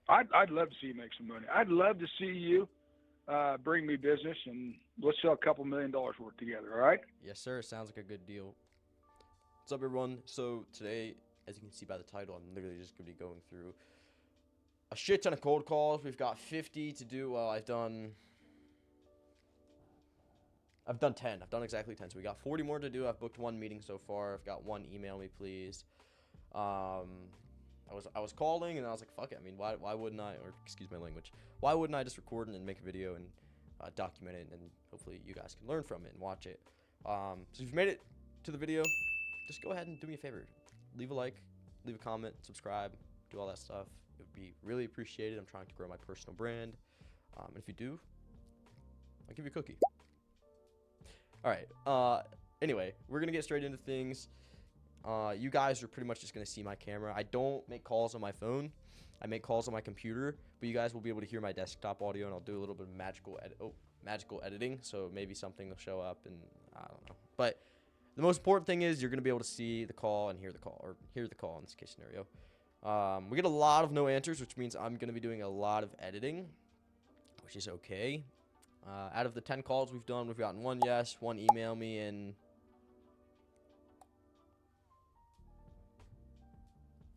I'd love to see you make some money. I'd love to see you bring me business, and let's sell a couple $1 million worth together. All right? Yes, sir. Sounds like a good deal. What's up, everyone? So today, as you can see by the title, I'm literally just going to be going through a shit ton of cold calls. We've got 50 to do. Well, I've done 10. I've done exactly 10. So we got 40 more to do. I've booked one meeting so far. I've got one email me, please. I was calling, and I was like, fuck it. I mean, why wouldn't I, or excuse my language, why wouldn't I just record and make a video and document it, and hopefully you guys can learn from it and watch it. So if you've made it to the video, just go ahead and do me a favor. Leave a like, leave a comment, subscribe, do all that stuff. It would be really appreciated. I'm trying to grow my personal brand. And if you do, I'll give you a cookie. All right. Anyway, we're going to get straight into things. You guys are pretty much just going to see my camera. I don't make calls on my phone. I make calls on my computer, but you guys will be able to hear my desktop audio, and I'll do a little bit of magical editing, so maybe something will show up, and I don't know. But the most important thing is you're going to be able to see the call and hear the call, or hear the call in this case scenario. We get a lot of no answers, which means I'm going to be doing a lot of editing, which is okay. Out of the 10 calls we've done, we've gotten one yes, one email me, and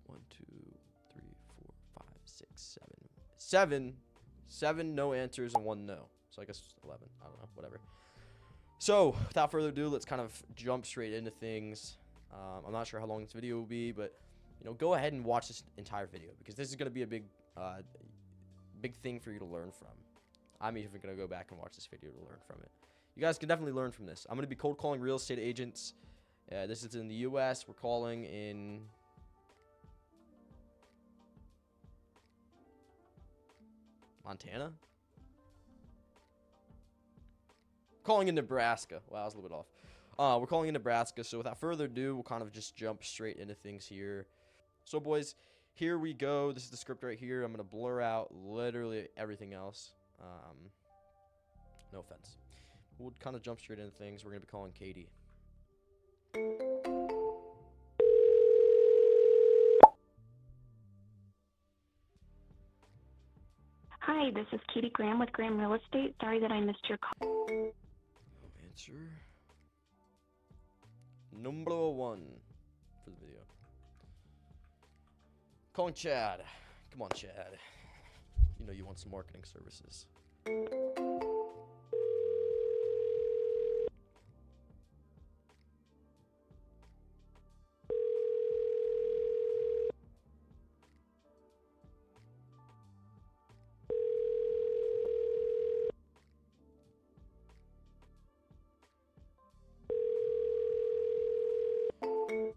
1, 2, 3, 4, 5, 6, 7. Seven no answers and one no. So I guess 11. I don't know, whatever. So without further ado, let's kind of jump straight into things. I'm not sure how long this video will be, but go ahead and watch this entire video, because this is going to be a big thing for you to learn from. I'm even going to go back and watch this video to learn from it. You guys can definitely learn from this. I'm going to be cold calling real estate agents. This is in the U.S. We're calling in Montana? Calling in Nebraska. Wow, I was a little bit off. We're calling in Nebraska, so without further ado, we'll kind of just jump straight into things here. So, boys, here we go. This is the script right here. I'm going to blur out literally everything else. No offense. We'll kind of jump straight into things. We're going to be calling Katie. Hi, this is Katie Graham with Graham Real Estate. Sorry that I missed your call. No answer. Number 1 for the video. Calling Chad. Come on, Chad. You know you want some marketing services.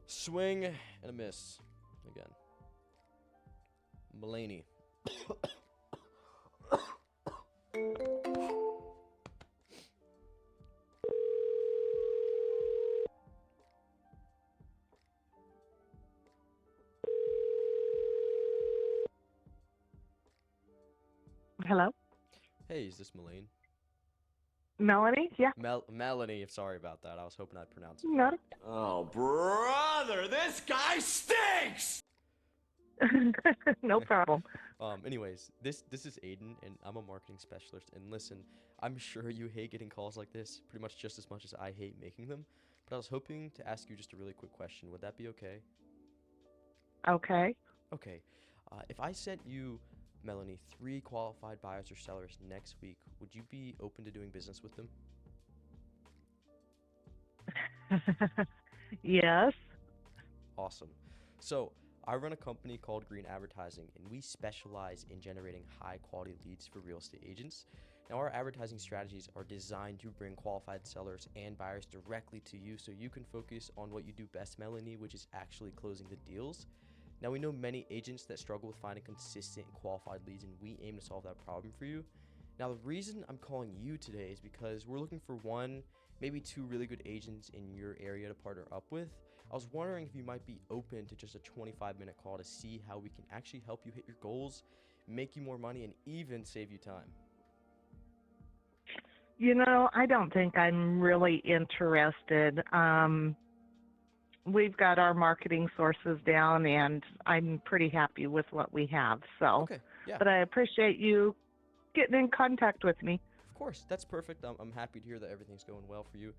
Swing and a miss. Again. Mulaney. Hello? Hey, is this Mulaney? Melanie? Yeah. Melanie, sorry about that. I was hoping I'd pronounce it. Not Oh, brother, this guy stinks! no problem. Anyways, this is Aiden, and I'm a marketing specialist. And listen, I'm sure you hate getting calls like this pretty much just as much as I hate making them. But I was hoping to ask you just a really quick question. Would that be okay? Okay. Okay. If I sent you, Melanie, 3 qualified buyers or sellers next week, would you be open to doing business with them? Yes. Awesome. So I run a company called Green Advertising, and we specialize in generating high quality leads for real estate agents. Now, our advertising strategies are designed to bring qualified sellers and buyers directly to you, so you can focus on what you do best, Melanie, which is actually closing the deals. Now, we know many agents that struggle with finding consistent and qualified leads, and we aim to solve that problem for you. Now, the reason I'm calling you today is because we're looking for 1, maybe 2 really good agents in your area to partner up with. I was wondering if you might be open to just a 25-minute call to see how we can actually help you hit your goals, make you more money, and even save you time. I don't think I'm really interested. We've got our marketing sources down, and I'm pretty happy with what we have. So, Okay. Yeah. But I appreciate you getting in contact with me. Of course, that's perfect. I'm happy to hear that everything's going well for you.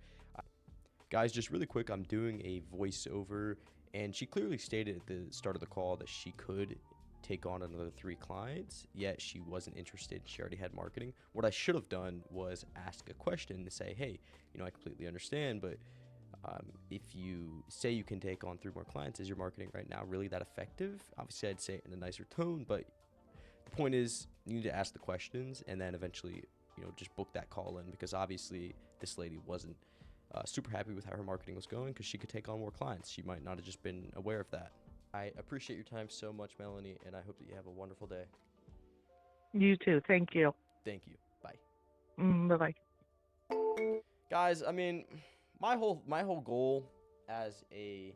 Guys, just really quick, I'm doing a voiceover, and she clearly stated at the start of the call that she could take on another 3 clients, yet she wasn't interested. She already had marketing. What I should have done was ask a question to say, hey, I completely understand, but if you say you can take on 3 more clients, is your marketing right now really that effective? Obviously, I'd say it in a nicer tone, but the point is you need to ask the questions and then eventually, just book that call in, because obviously this lady wasn't super happy with how her marketing was going because she could take on more clients. She might not have just been aware of that. I appreciate your time so much, Melanie, and I hope that you have a wonderful day. You too. Thank you. Thank you. Bye. Bye-bye. Guys, I mean, my whole goal as a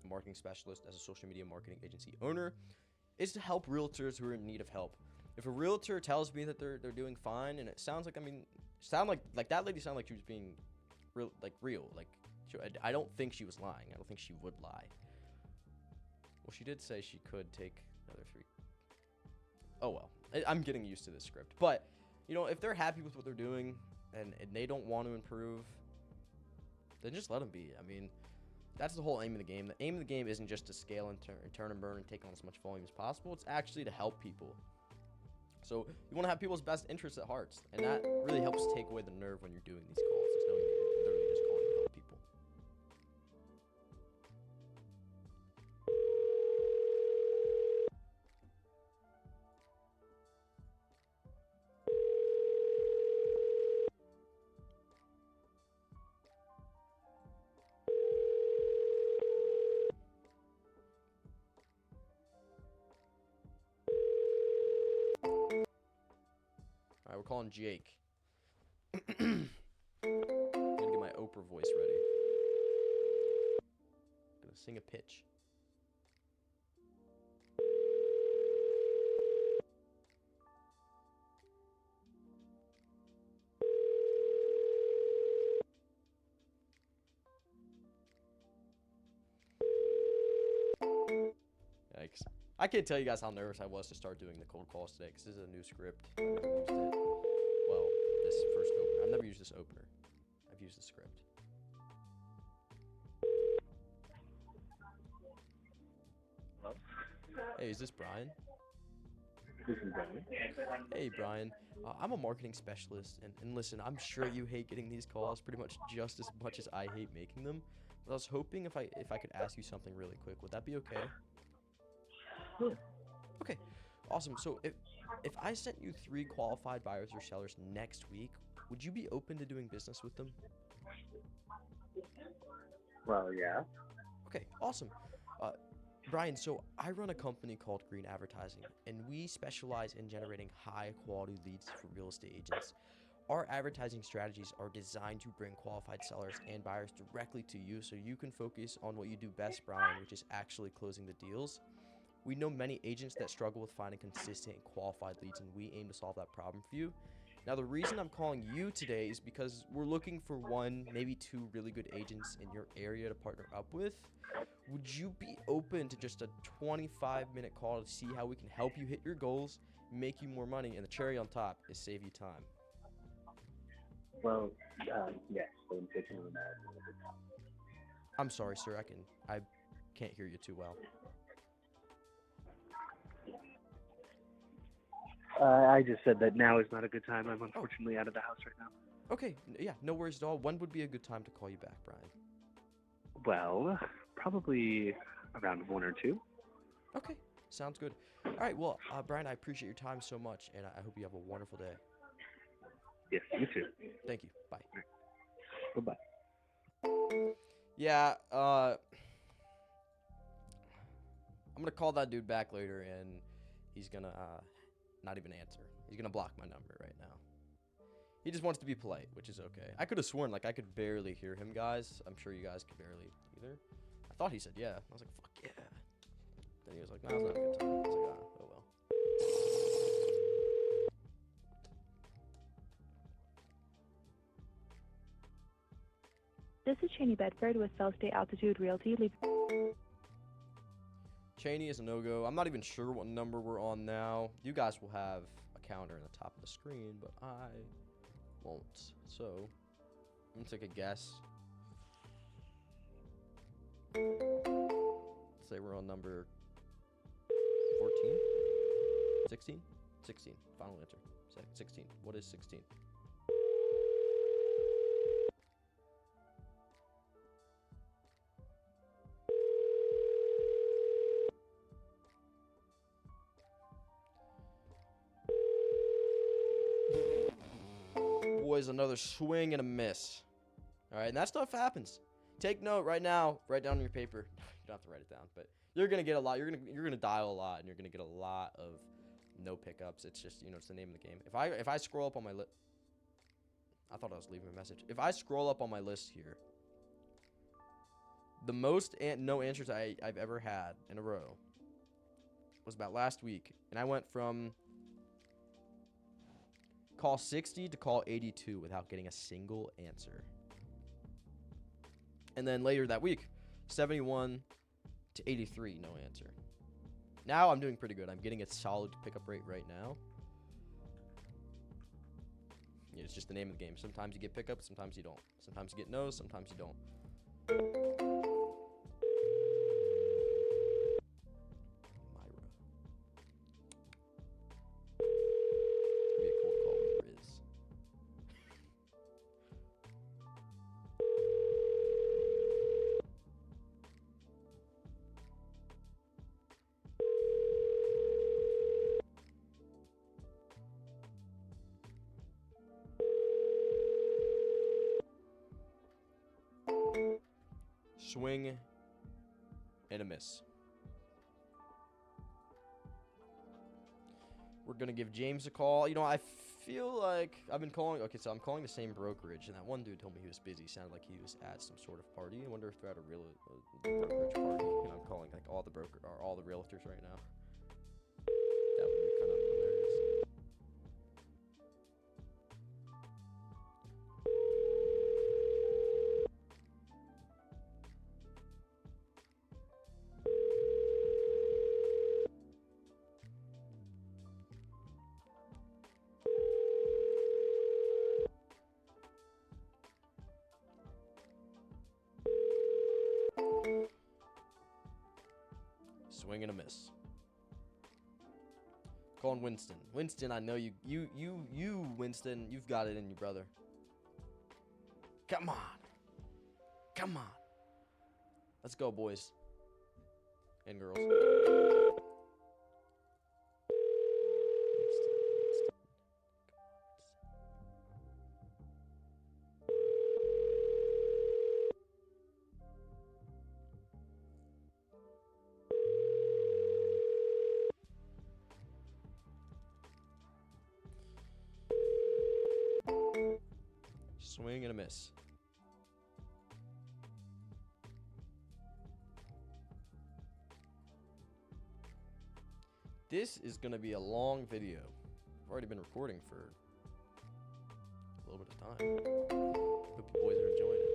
marketing specialist, as a social media marketing agency owner, is to help realtors who are in need of help. If a realtor tells me that they're doing fine, and it sounds like, like that lady sounded like she was being real. I don't think she was lying. I don't think she would lie. Well, she did say she could take another 3. Oh well, I'm getting used to this script. But if they're happy with what they're doing and they don't want to improve, then just let them be. I mean, that's the whole aim of the game. The aim of the game isn't just to scale and turn and burn and take on as much volume as possible. It's actually to help people. So you want to have people's best interests at heart, and that really helps take away the nerve when you're doing these calls, is knowing that you're literally just calling to help people. All right, we're calling Jake. I'm gonna get my Oprah voice ready. Gonna sing a pitch. Yikes. I can't tell you guys how nervous I was to start doing the cold calls today, because this is a new script. I've never used it. Well, this first opener. I've never used this opener. I've used the script. Hello? Hey, is this Brian? This is Brian. Hey, Brian. I'm a marketing specialist, and listen, I'm sure you hate getting these calls pretty much just as much as I hate making them. But I was hoping if I could ask you something really quick, would that be okay? Yeah. Okay, awesome. So if I sent you 3 qualified buyers or sellers next week, would you be open to doing business with them? Well, yeah. Okay, awesome. Brian, so I run a company called Green Advertising, and we specialize in generating high quality leads for real estate agents. Our advertising strategies are designed to bring qualified sellers and buyers directly to you so you can focus on what you do best, Brian, which is actually closing the deals. We know many agents that struggle with finding consistent and qualified leads, and we aim to solve that problem for you. Now, the reason I'm calling you today is because we're looking for 1, maybe 2 really good agents in your area to partner up with. Would you be open to just a 25-minute call to see how we can help you hit your goals, make you more money, and the cherry on top is save you time? Well, yes. So unfortunately, that. I'm sorry, sir. I can't hear you too well. I just said that now is not a good time. I'm unfortunately out of the house right now. Okay, yeah, no worries at all. When would be a good time to call you back, Brian? Well, probably around 1 or 2. Okay, sounds good. All right, well, Brian, I appreciate your time so much, and I hope you have a wonderful day. Yes, you too. Thank you. Bye. Bye-bye. Yeah, I'm gonna call that dude back later, and he's gonna not even answer. He's gonna block my number right now. He just wants to be polite, which is okay. I could have sworn, I could barely hear him, guys. I'm sure you guys could barely either. I thought he said yeah. I was like, fuck yeah. Then he was like, no, it's not a good time. I was like, oh well. This is Cheney Bedford with South State Altitude Realty. Cheney is a no-go. I'm not even sure what number we're on now. You guys will have a counter in the top of the screen, but I won't. So, I'm gonna take a guess. Let's say we're on number 14? 16? 16. Final answer. 16. What is 16? Boys, another swing and a miss. All right, and that stuff happens. Take note right now. Write down on your paper. You don't have to write it down, but you're gonna get a lot. You're gonna dial a lot, and you're gonna get a lot of no pickups. It's just, you know, it's the name of the game. If I scroll up on my list, I thought I was leaving a message. If I scroll up on my list here, the most no answers I've ever had in a row was about last week, and I went from call 60 to call 82 without getting a single answer. And then later that week, 71 to 83, no answer. Now I'm doing pretty good. I'm getting a solid pickup rate right now. Yeah, it's just the name of the game. Sometimes you get pickups, sometimes you don't. Sometimes you get no's, sometimes you don't. Myra. It's gonna be a cold call with Riz. Swing and a miss. We're going to give James a call. You know, I feel like I've been calling. Okay, so I'm calling the same brokerage, and that one dude told me he was busy. Sounded like he was at some sort of party. I wonder if they're at a brokerage party. And I'm calling like all the realtors right now. That would be kind of hilarious. Swing and a miss. Calling Winston. Winston, I know you, Winston, you've got it in you, brother. Come on. Come on. Let's go, boys. And girls. Swing and a miss. This is going to be a long video. I've already been recording for a little bit of time. Hope you boys are enjoying it.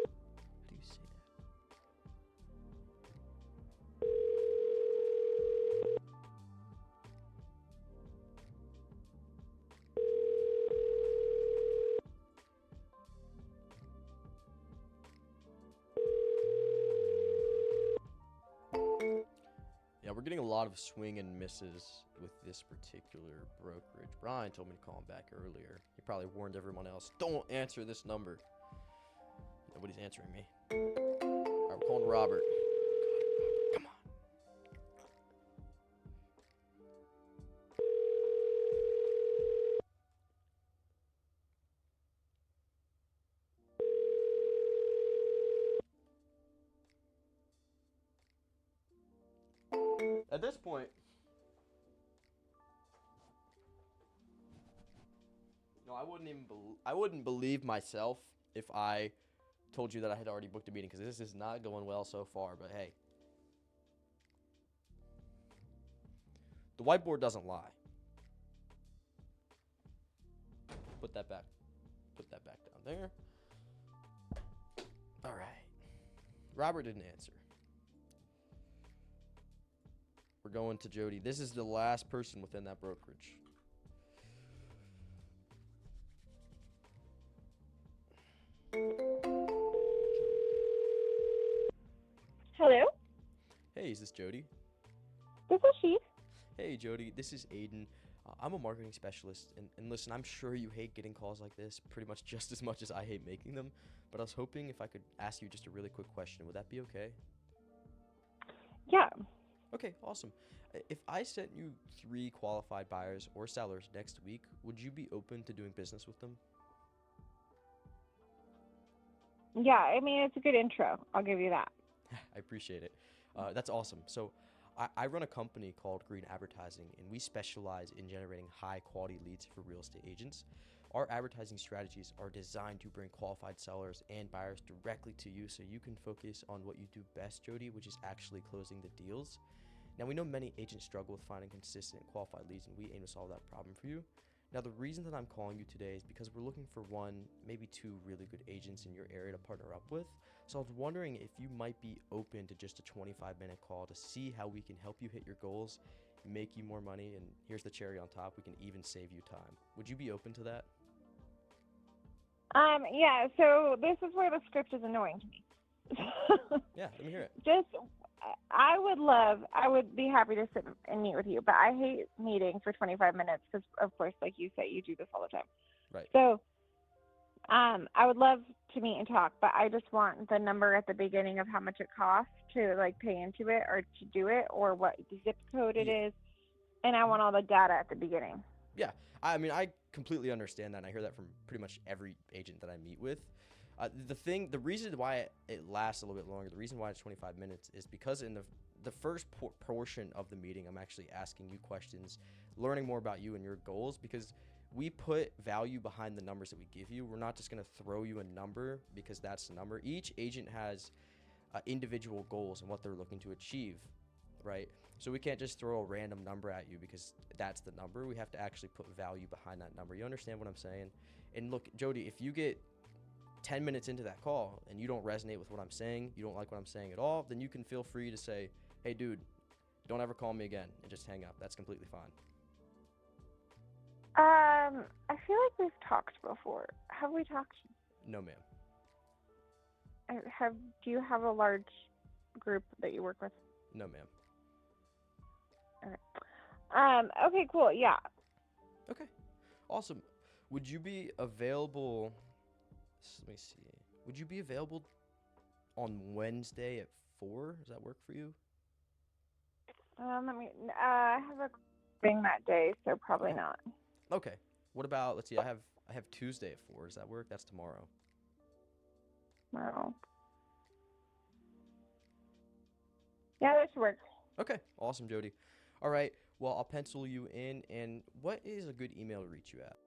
How do you say that? Yeah, we're getting a lot of swing and misses with this particular brokerage. Brian told me to call him back earlier. He probably warned everyone else, don't answer this number. Nobody's answering me. All right, we're calling Robert. Come on. At this point, no, I wouldn't believe myself if I told you that I had already booked a meeting, because this is not going well so far. But hey, the whiteboard doesn't lie. Put that back down there. Robert didn't answer. We're going to Jody. This is the last person within that brokerage. Hello, Hey, is this Jody? this is she. Hey, Jody, this is Aiden. I'm a marketing specialist, and listen, I'm sure you hate getting calls like this pretty much just as much as I hate making them, but I was hoping if I could ask you just a really quick question. Would that be okay? Yeah. Okay, awesome. If I sent you 3 qualified buyers or sellers next week, would you be open to doing business with them? Yeah, I mean, it's a good intro. I'll give you that. I appreciate it. That's awesome. So I run a company called Green Advertising, and we specialize in generating high quality leads for real estate agents. Our advertising strategies are designed to bring qualified sellers and buyers directly to you so you can focus on what you do best, Jody, which is actually closing the deals. Now, we know many agents struggle with finding consistent qualified leads, and we aim to solve that problem for you. Now, the reason that I'm calling you today is because we're looking for 1, maybe 2 really good agents in your area to partner up with. So I was wondering if you might be open to just a 25-minute call to see how we can help you hit your goals, make you more money, and here's the cherry on top, we can even save you time. Would you be open to that? Yeah, so this is where the script is annoying to me. Yeah, let me hear it. I would be happy to sit and meet with you, but I hate meeting for 25 minutes because, of course, like you say, you do this all the time. Right. So I would love to meet and talk, but I just want the number at the beginning of how much it costs to, like, pay into it or to do it or what the zip code it is, and I want all the data at the beginning. Yeah, I mean, I completely understand that, and I hear that from pretty much every agent that I meet with. The reason why it lasts a little bit longer, the reason why it's 25 minutes is because in the first portion of the meeting, I'm actually asking you questions, learning more about you and your goals, because we put value behind the numbers that we give you. We're not just going to throw you a number because that's the number. Each agent has individual goals and what they're looking to achieve, right? So we can't just throw a random number at you because that's the number. We have to actually put value behind that number. You understand what I'm saying? And look, Jody, if you get 10 minutes into that call and you don't resonate with what I'm saying, you don't like what I'm saying at all, then you can feel free to say, hey, dude, don't ever call me again, and just hang up. That's completely fine. I feel like we've talked before. Have we talked? No, ma'am. Do you have a large group that you work with? No, ma'am. Okay. Okay, cool. Yeah. Okay, awesome. Would you be available? Let me see. Would you be available on Wednesday at 4? Does that work for you? I have a thing that day, so probably not. Okay. What about, let's see, I have Tuesday at 4. Does that work? That's tomorrow. No. Yeah, that should work. Okay, awesome, Jody. All right, well, I'll pencil you in, and what is a good email to reach you at?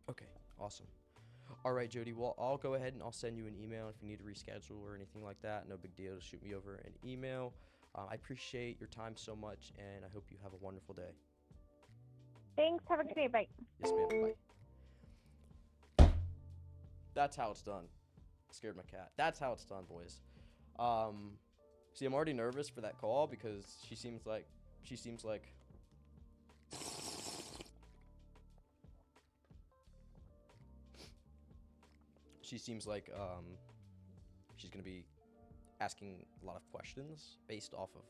Okay, awesome. All right, Jody, well, I'll go ahead and I'll send you an email if you need to reschedule or anything like that. No big deal. Just shoot me over an email. I appreciate your time so much, and I hope you have a wonderful day. Thanks. Have a good day. Bye. Yes, ma'am. Bye. That's how it's done. Scared my cat. That's how it's done, boys. See, I'm already nervous for that call because she seems like she's gonna be asking a lot of questions based off of.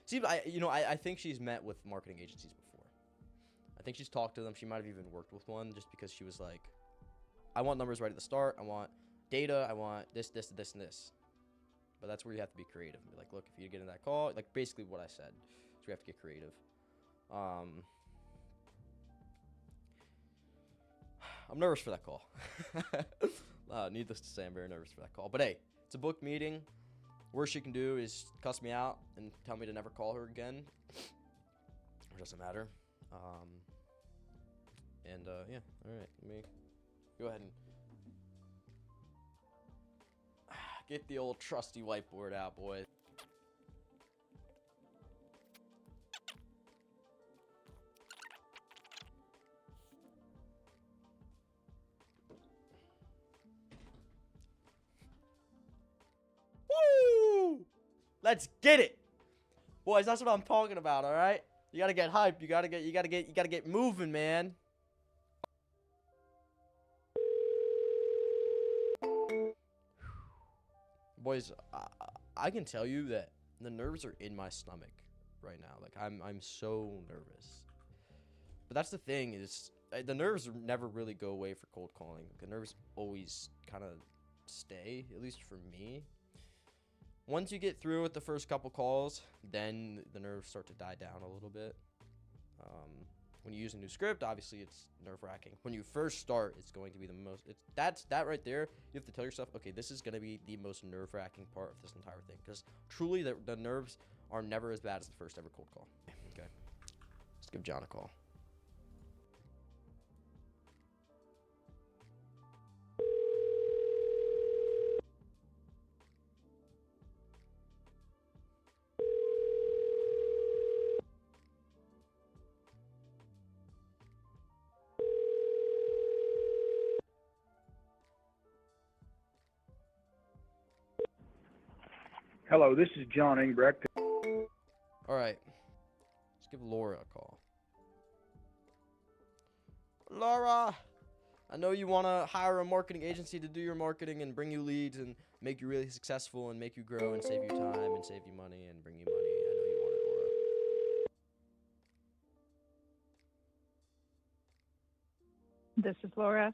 See, I think she's met with marketing agencies before. I think she's talked to them. She might have even worked with one just because she was like, I want numbers right at the start. I want data. I want this, and this. But that's where you have to be creative and be like, look, if you get in that call, like basically what I said. So we have to get creative. I'm nervous for that call. Needless to say, I'm very nervous for that call. But hey, it's a booked meeting. Worst she can do is cuss me out and tell me to never call her again. It doesn't matter. Yeah, all right. Let me go ahead and get the old trusty whiteboard out, boys. Let's get it. Boys, that's what I'm talking about, all right? You got to get hyped. You got to get moving, man. Boys, I can tell you that the nerves are in my stomach right now. Like I'm so nervous. But that's the thing is the nerves never really go away for cold calling. The nerves always kind of stay, at least for me. Once you get through with the first couple calls, then the nerves start to die down a little bit. When you use a new script, obviously it's nerve-wracking. When you first start, it's going to be the most. That right there. You have to tell yourself, okay, this is going to be the most nerve-wracking part of this entire thing, because truly the nerves are never as bad as the first ever cold call. Okay, let's give John a call. Hello, this is John Engbrecht. All right, let's give Laura a call. Laura, I know you want to hire a marketing agency to do your marketing and bring you leads and make you really successful and make you grow and save you time and save you money and bring you money. I know you want it, Laura. This is Laura.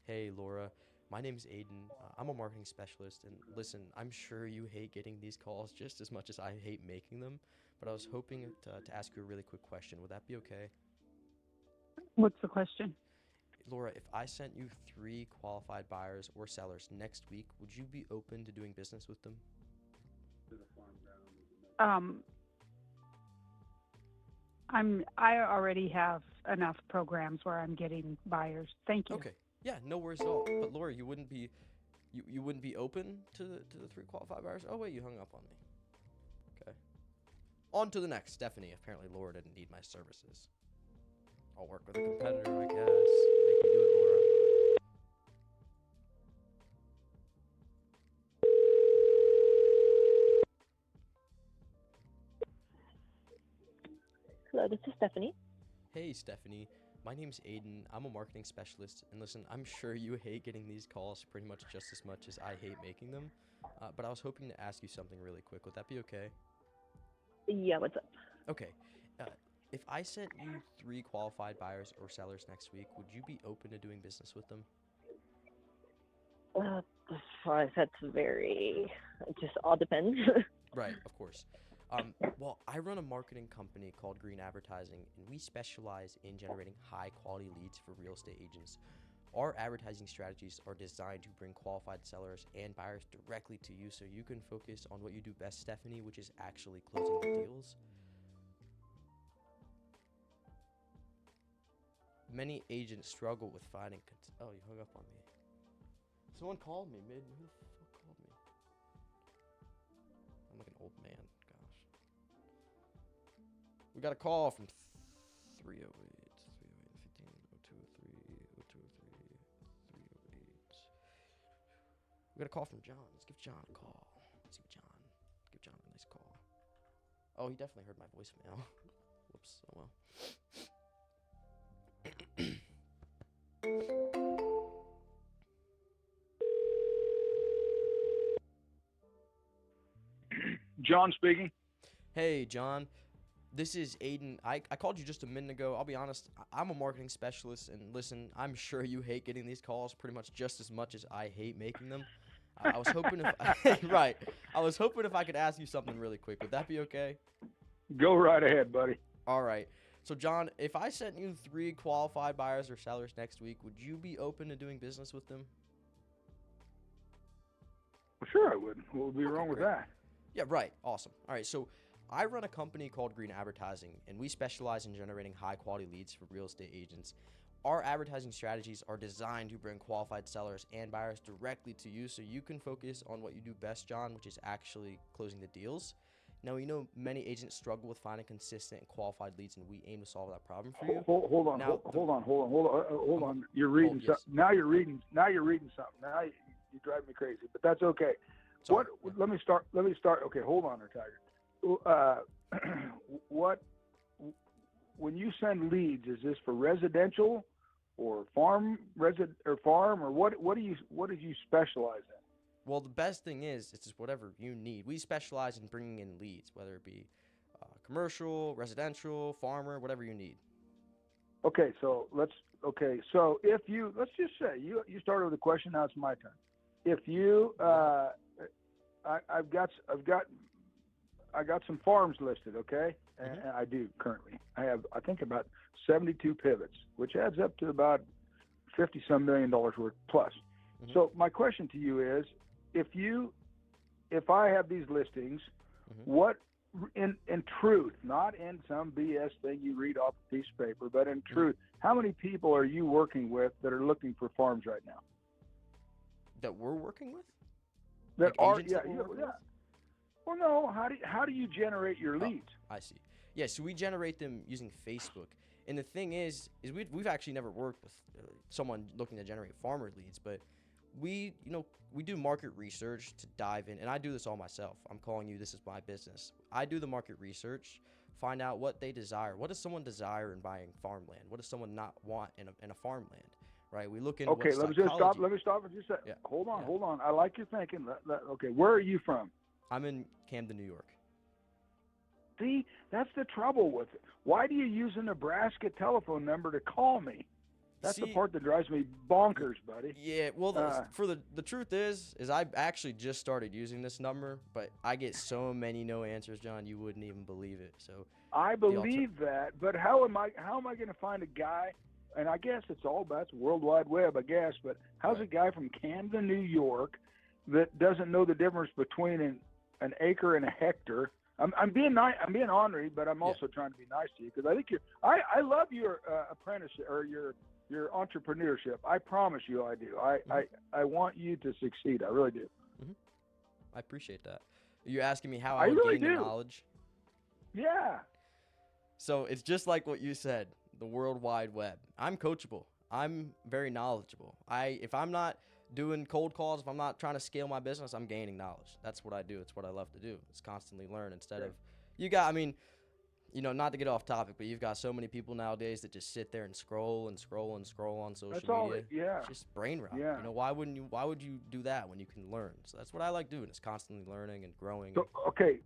Hey, Laura. My name's Aiden. I'm a marketing specialist, and listen, I'm sure you hate getting these calls just as much as I hate making them, but I was hoping to ask you a really quick question. Would that be okay? What's the question? Laura, if I sent you 3 qualified buyers or sellers next week, would you be open to doing business with them? I already have enough programs where I'm getting buyers. Thank you. Okay. Yeah, no worries at all. But Laura, you wouldn't be open to the 3 qualified buyers? Oh wait, you hung up on me. Okay. On to the next. Stephanie. Apparently Laura didn't need my services. I'll work with a competitor, I guess. Make me do it, Laura. Hello, this is Stephanie. Hey, Stephanie. My name's Aiden. I'm a marketing specialist. And listen, I'm sure you hate getting these calls pretty much just as much as I hate making them. But I was hoping to ask you something really quick. Would that be okay? Yeah, what's up? Okay. If I sent you 3 qualified buyers or sellers next week, would you be open to doing business with them? That's very, it just all depends. Right, of course. Well, I run a marketing company called Green Advertising, and we specialize in generating high-quality leads for real estate agents. Our advertising strategies are designed to bring qualified sellers and buyers directly to you so you can focus on what you do best, Stephanie, which is actually closing the deals. Many agents struggle with finding... Oh, you hung up on me. Someone called me mid... Who the fuck called me? I'm like an old man. We got a call from 308, 308, 15, 0203, 0203, 308. We got a call from John. Let's give John a call. Let's see John. Give John a nice call. Oh, he definitely heard my voicemail. Whoops. Oh well. John speaking. Hey, John. This is Aiden. I called you just a minute ago. I'll be honest, I'm a marketing specialist, and listen, I'm sure you hate getting these calls pretty much just as much as I hate making them. I was hoping if I was hoping if I could ask you something really quick. Would that be okay? Go right ahead, buddy. All right. So, John, if I sent you 3 qualified buyers or sellers next week, would you be open to doing business with them? Well, sure I would. What would be wrong with that? Yeah, right. Awesome. All right, so I run a company called Green Advertising, and we specialize in generating high-quality leads for real estate agents. Our advertising strategies are designed to bring qualified sellers and buyers directly to you so you can focus on what you do best, John, which is actually closing the deals. Now, we know many agents struggle with finding consistent and qualified leads, and we aim to solve that problem for you. Hold on. You're reading something. Now you're reading something. Now you drive me crazy, but that's okay. Sorry. What? Let me start. Okay, hold on, Tiger. What? When you send leads, is this for residential, or farm or what do you specialize in? Well, the best thing is it's just whatever you need. We specialize in bringing in leads, whether it be commercial, residential, farmer, whatever you need. Okay, so let's just say you started with a question. Now it's my turn. If you, I've got some farms listed. Okay, and I do currently. I have, I think, about 72 pivots, which adds up to about $50-some million worth plus. So my question to you is, if I have these listings, what in truth, not in some BS thing you read off a piece of paper, but in truth, how many people are you working with that are looking for farms right now? That we're working with? That like are, agents that we're working with? Well, no. How do you generate your leads? I see. Yeah, so we generate them using Facebook. And the thing is we've actually never worked with someone looking to generate farmer leads, but we do market research to dive in, and I do this all myself. I'm calling you, this is my business. I do the market research, find out what they desire. What does someone desire in buying farmland? What does someone not want in a farmland? Right? We look into okay. Let me stop for just a second. Yeah. Hold on. I like your thinking. Okay, where are you from? I'm in Camden, New York. See, that's the trouble with it. Why do you use a Nebraska telephone number to call me? That's the part that drives me bonkers, buddy. Yeah, well, the truth is I actually just started using this number, but I get so many no answers, John, you wouldn't even believe it. So I believe that, but how am I going to find a guy? And I guess it's all about the World Wide Web, I guess. But how's a guy from Camden, New York, that doesn't know the difference between an acre and a hectare? I'm being nice. I'm being ornery, but I'm also trying to be nice to you because I think I love your apprenticeship or your entrepreneurship. I promise you, I do. I want you to succeed. I really do. I appreciate that. You're asking me how I would really gain the knowledge? Yeah. So it's just like what you said, the World Wide Web. I'm coachable. I'm very knowledgeable. If I'm not doing cold calls, if I'm not trying to scale my business, I'm gaining knowledge. That's what I do. It's what I love to do. It's constantly learn instead of not to get off topic, but you've got so many people nowadays that just sit there and scroll on social media. Yeah. It's just brain rot. Yeah. Why would you do that when you can learn? So that's what I like doing, is constantly learning and growing. So, okay.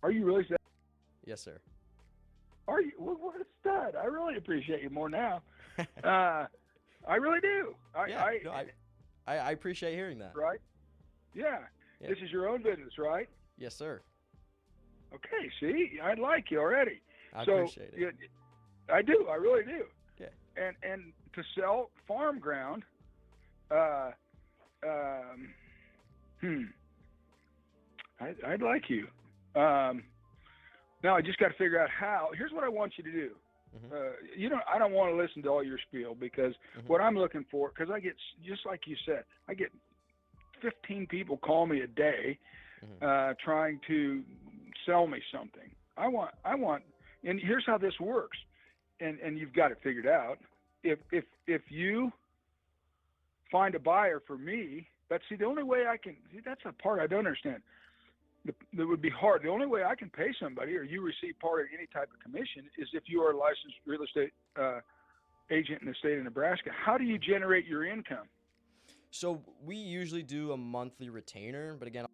Are you really saying? Yes, sir. Are you? Well, what a stud. I really appreciate you more now. I really do. I appreciate hearing that. Right? Yeah. This is your own business, right? Yes, sir. Okay, see, I like you already. I appreciate it. I do. I really do. Yeah. And to sell farm ground, I'd like you. Now I just got to figure out how. Here's what I want you to do. I don't want to listen to all your spiel because what I'm looking for, because I get, just like you said, I get 15 people call me a day trying to sell me something. I want, and here's how this works, and you've got it figured out. If you find a buyer for me, but see, the only way I can, that's a part I don't understand. That would be hard. The only way I can pay somebody, or you receive part of any type of commission, is if you are a licensed real estate agent in the state of Nebraska. How do you generate your income? So we usually do a monthly retainer, but again,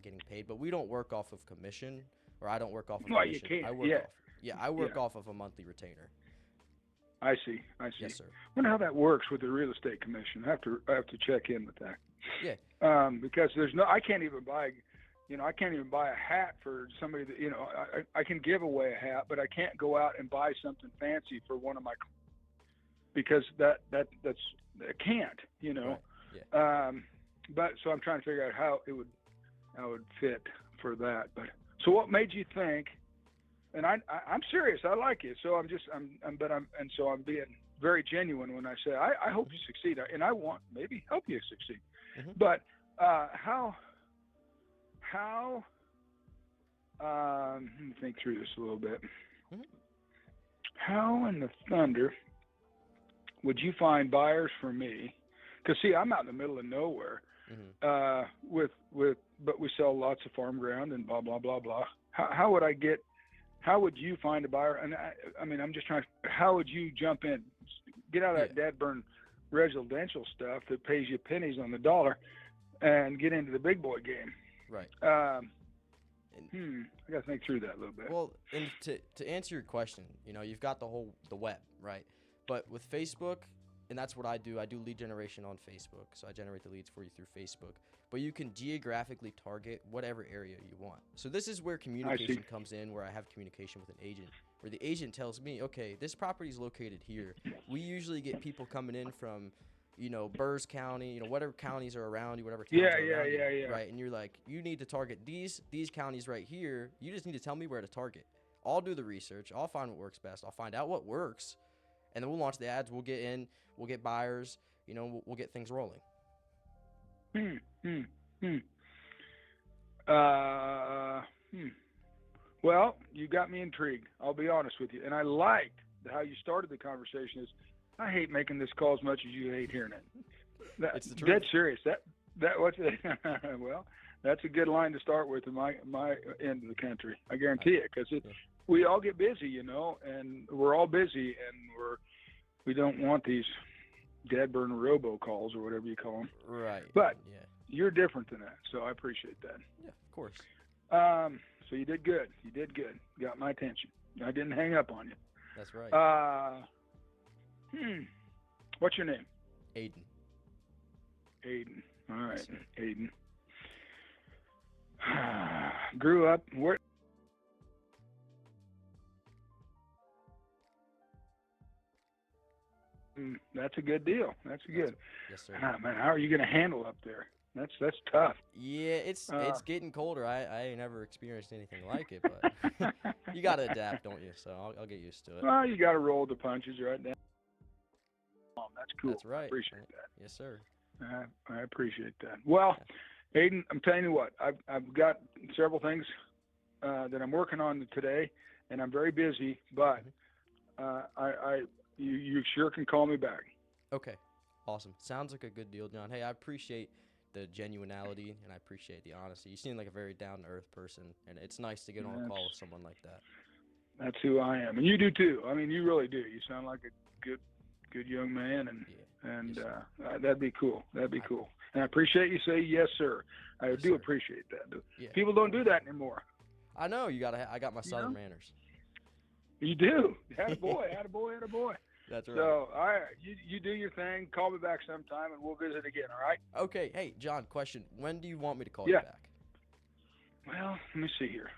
getting paid, but we don't work off of commission, or I don't work off of commission. You can't. I work off of a monthly retainer. I see. Yes, sir. I wonder how that works with the real estate commission. I have to check in with that. Yeah. Because I can't even buy, I can't even buy a hat for somebody that, I can give away a hat, but I can't go out and buy something fancy for one of my, because that's I can't, Right. Yeah. But so I'm trying to figure out how it would fit for that. But so what made you think? And I'm serious. I like you. So I'm being very genuine when I say I hope you succeed, and I want maybe help you succeed. But how? Let me think through this a little bit. How in the thunder would you find buyers for me? Because see, I'm out in the middle of nowhere, but we sell lots of farm ground and blah blah blah blah. How would I get? How would you find a buyer? And I mean, I'm just trying. How would you jump in, get out of that dead burn residential stuff that pays you pennies on the dollar, and get into the big boy game? Right. I got to think through that a little bit. Well, and to answer your question, you know, you've got the web, right? But with Facebook, and that's what I do lead generation on Facebook. So I generate the leads for you through Facebook. But you can geographically target whatever area you want. So this is where communication comes in, where I have communication with an agent, where the agent tells me, okay, this property is located here. We usually get people coming in from, you know, Burrs County, you know, whatever counties are around you, whatever towns are around you, right? And you're like, you need to target these counties right here. You just need to tell me where to target. I'll do the research. I'll find what works best. I'll find out what works, and then we'll launch the ads. We'll get in. We'll get buyers. You know, we'll get things rolling. Well, you got me intrigued. I'll be honest with you. And I liked how you started the conversation is, I hate making this call as much as you hate hearing it. It's the truth. Dead serious. Well, that's a good line to start with in my end of the country. I guarantee it, because we all get busy, you know, and we're all busy, and we don't want these dead burn robocalls or whatever you call them. Right. But you're different than that, so I appreciate that. Yeah, of course. So you did good. You did good. Got my attention. I didn't hang up on you. That's right. What's your name? Aiden. Aiden. All right, yes, Aiden. Grew up where? That's a good deal. That's good. Yes, sir. Man, how are you going to handle up there? That's tough. Yeah, it's getting colder. I ain't never experienced anything like it, but you got to adapt, don't you? So I'll get used to it. Well, you got to roll the punches right now. That's cool. That's right. Appreciate that. Yes, sir. I appreciate that. Well, Aiden, I'm telling you what, I've got several things that I'm working on today, and I'm very busy, but you sure can call me back. Okay. Awesome. Sounds like a good deal, John. Hey, I appreciate the genuinity, and I appreciate the honesty. You seem like a very down-to-earth person, and it's nice to get on a call with someone like that. That's who I am, and you do too. I mean, you really do. You sound like a good young man, and that'd be cool. That'd be cool. And I appreciate you say yes, sir. I do appreciate that. Yeah. People don't do that anymore. I know. I got my southern manners. You do. Attaboy, attaboy, attaboy. That's right. So, all right, you do your thing. Call me back sometime, and we'll visit again, all right? Okay. Hey, John, question. When do you want me to call you back? Well, let me see here.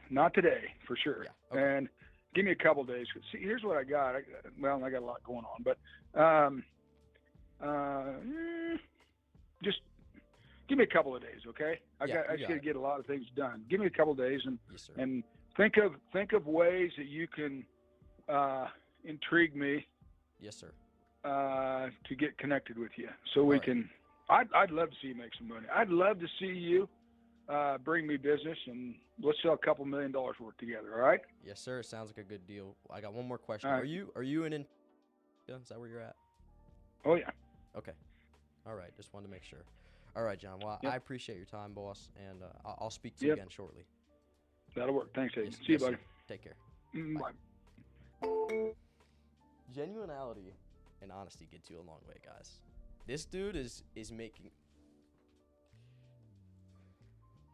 Not today, for sure. Yeah. Okay. And give me a couple days. See, here's what I got. I got a lot going on, but just give me a couple of days, okay? I just got to get a lot of things done. Give me a couple of days, and think of ways that you can intrigue me. Yes, sir. To get connected with you, so we can. I'd love to see you make some money. I'd love to see you bring me business, and let's sell a couple $1 million worth together. All right? Yes, sir. Sounds like a good deal. I got one more question. Right. Are you in? Is that where you're at? Oh yeah. Okay. All right. Just wanted to make sure. All right, John. Well, I appreciate your time, boss, and I'll speak to you again shortly. That'll work. Thanks, Aiden. Yes, See you, buddy. Sir. Take care. Bye. Genuinity and honesty gets you a long way, guys. This dude is making.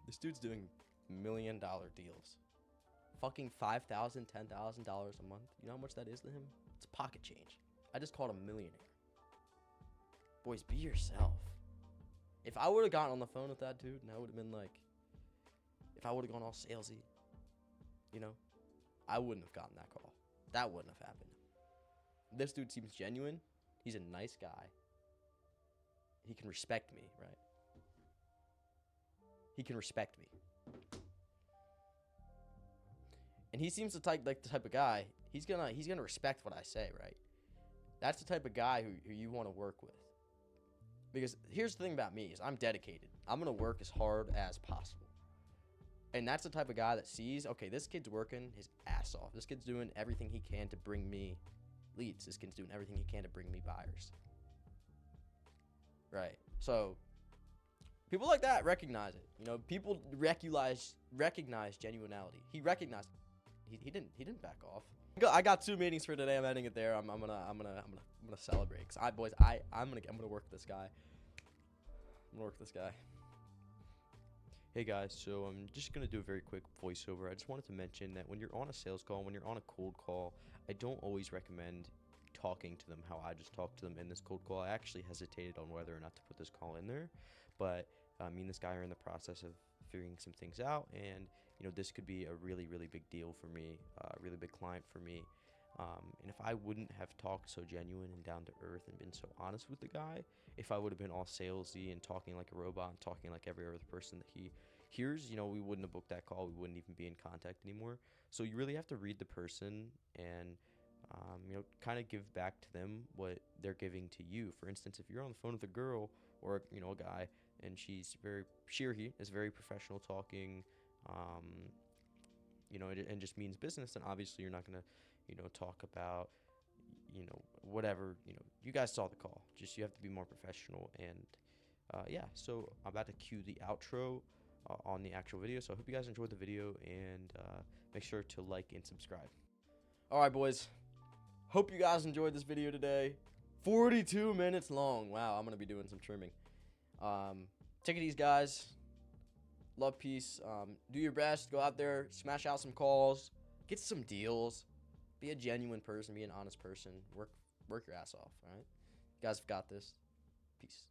This dude's doing $1 million deals. Fucking $5,000, $10,000 a month. You know how much that is to him? It's pocket change. I just called a millionaire. Boys, be yourself. If I would have gotten on the phone with that dude, and I would have been like, if I would have gone all salesy, you know, I wouldn't have gotten that call. That wouldn't have happened. This dude seems genuine. He's a nice guy. He can respect me, right? He can respect me. And he seems the type of guy, he's gonna respect what I say, right? That's the type of guy who you want to work with. Because here's the thing about me is I'm dedicated. I'm gonna work as hard as possible. And that's the type of guy that sees, okay, this kid's working his ass off. This kid's doing everything he can to bring me leads. This kid's doing everything he can to bring me buyers. Right. So people like that recognize it. You know, people recognize genuinity. He recognized. He didn't back off. I got 2 meetings for today. I'm ending it there. I'm gonna celebrate. Cause I'm gonna work this guy. I'm gonna work this guy. Hey guys, so I'm just gonna do a very quick voiceover. I just wanted to mention that when you're on a sales call, when you're on a cold call, I don't always recommend talking to them how I just talked to them in this cold call. I actually hesitated on whether or not to put this call in there, but me and this guy are in the process of figuring some things out, and you know, this could be a really big deal for me, a really big client for me. And if I wouldn't have talked so genuine and down to earth and been so honest with the guy, if I would have been all salesy and talking like a robot and talking like every other person that he hears, you know, we wouldn't have booked that call. We wouldn't even be in contact anymore. So you really have to read the person and, you know, kind of give back to them what they're giving to you. For instance, if you're on the phone with a girl or, you know, a guy, and he is very professional talking, you know, and just means business, then obviously you're not going to, you know, talk about, you know, whatever, you know, you guys saw the call. Just you have to be more professional. And yeah, so I'm about to cue the outro on the actual video. So I hope you guys enjoyed the video, and make sure to like and subscribe. All right, boys. Hope you guys enjoyed this video today. 42 minutes long. Wow, I'm going to be doing some trimming. Take it easy, guys. Love, peace. Do your best. Go out there, smash out some calls, get some deals. Be a genuine person. Be an honest person. Work your ass off. All right, you guys have got this. Peace.